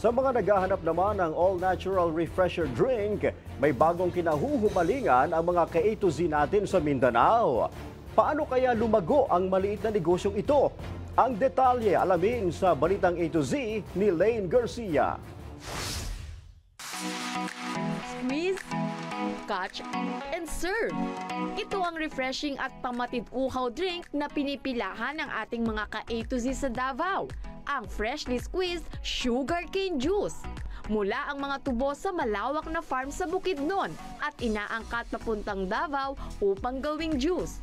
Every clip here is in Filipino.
Sa mga naghahanap naman ng all-natural refresher drink, may bagong kinahuhumalingan ang mga ka-A to Z natin sa Mindanao. Paano kaya lumago ang maliit na negosyong ito? Ang detalye alamin sa Balitang A to Z ni Lane Garcia. Squeeze, catch, and serve. Ito ang refreshing at pamatid-uhaw drink na pinipilahan ng ating mga ka-A to Z sa Davao. Ang freshly squeezed sugarcane juice. Mula ang mga tubo sa malawak na farm sa Bukidnon at inaangkat papuntang Davao upang gawing juice.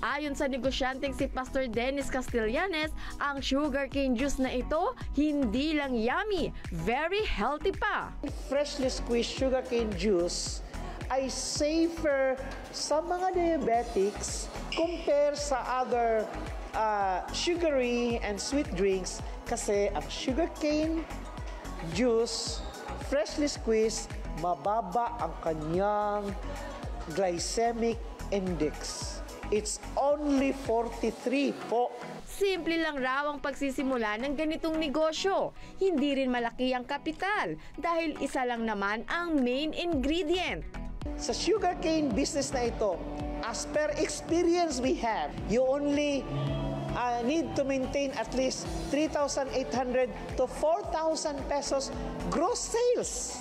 Ayon sa negosyanteng si Pastor Dennis Castellanes, ang sugarcane juice na ito hindi lang yummy, very healthy pa. Freshly squeezed sugarcane juice ay safer sa mga diabetics compare sa other sugary and sweet drinks kasi ang sugarcane juice, freshly squeezed, mababa ang kanyang glycemic index. It's only 43 po. Simple lang raw ang pagsisimula ng ganitong negosyo. Hindi rin malaki ang kapital dahil isa lang naman ang main ingredient. Sa sugarcane business na ito, as per experience we have, you only need to maintain at least 3,800 to 4,000 pesos gross sales.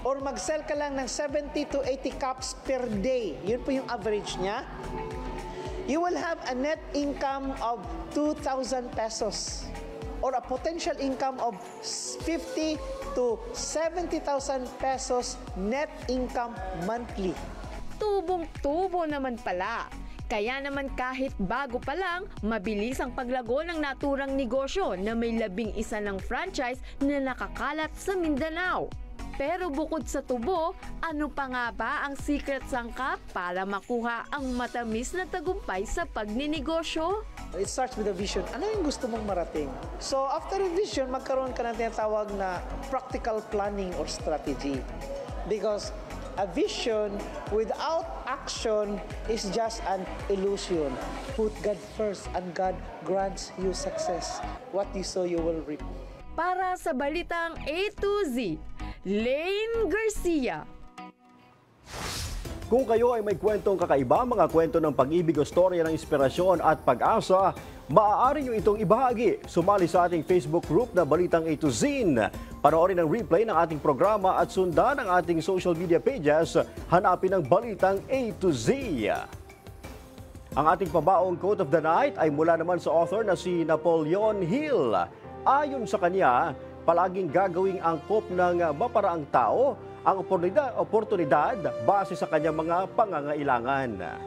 Or mag-sell ka lang ng 70 to 80 cups per day. Yun po yung average niya. You will have a net income of 2,000 pesos or a potential income of 50 to 70,000 pesos net income monthly. Tubong-tubo naman pala. Kaya naman kahit bago pa lang, mabilis ang paglago ng naturang negosyo na may 11 ng franchise na nakakalat sa Mindanao. Pero bukod sa tubo, ano pa nga ba ang secret sangkap para makuha ang matamis na tagumpay sa pagninegosyo? It starts with a vision. Ano yung gusto mong marating? So after a vision, magkaroon ka ng tinatawag na practical planning or strategy. Because a vision without action is just an illusion. Put God first and God grants you success. What you sow, you will reap. Para sa Balitang A to Z, Lane Garcia. Kung kayo ay may kwentong kakaiba, mga kwento ng pag-ibig o storya ng inspirasyon at pag-asa, maaari nyo itong ibahagi. Sumali sa ating Facebook group na Balitang A to Z. Panoorin ang replay ng ating programa at sundan ang ating social media pages. Hanapin ang Balitang A to Z. Ang ating pabaong quote of the night ay mula naman sa author na si Napoleon Hill. Ayon sa kanya, palaging gagawing angkop ng maparaang tao ang oportunidad base sa kanyang mga pangangailangan.